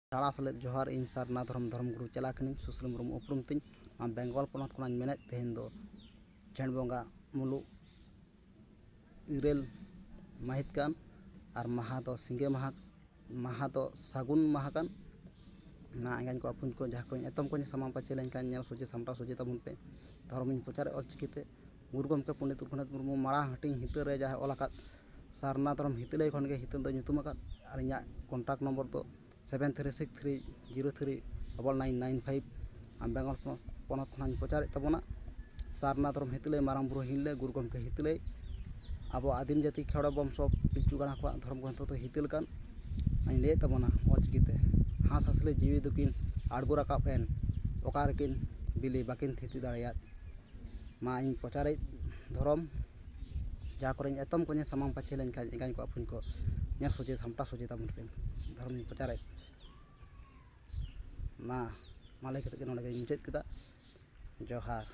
शाला सलेद जोहार इन सारना धर्म गुरु चला कनी सुश्री मुर्मू उपरुम तीन बेंगल पनत को मेने तेहन दो झेंड बंगा मुलुग इरेल माहित कान और माहा दो सिंगे माहा दो सागुन माहा कान ना आंगन को अपुन को जहाँ को एतम को सामान पाचे लेन नेल सोचे सामटा सोचे तबन पे धर्म प्रचार अलचिकिते गुरु गमके पंडित रघुनाथ मुर्मू माड़ा हटिंग हित रे जहाँ ओलाकात सारना धर्म हितले खन के हित दो ᱧᱩᱛᱩᱢ आकात और इᱧᱟᱹᱜ कॉन्टैक्ट नंबर तो 7363039995 बेंगल पनत खन प्रचार तबना सारना धर्म हितले मारांग बुरु हिले गुरु गमके हितले अब आदिम जाति खेड़ा बंश पिलचू गाना को धर्म ग्रंथ तो हितल कान ले तबना अलचिकिते हाँस हंसले जीवी दुकिन आड़गो राकाब एन ओकारेकिन बिली बाकिन थिति दाड़ियात मा इन प्रचारे धर्म जहाँ को एतम को सामान पाचे लेनखान एंगाñ को अपुन को नेल सोचे सामटा सोचे तबन पे धर्म प्रचारे मा माले मुचाद केदा जोहार।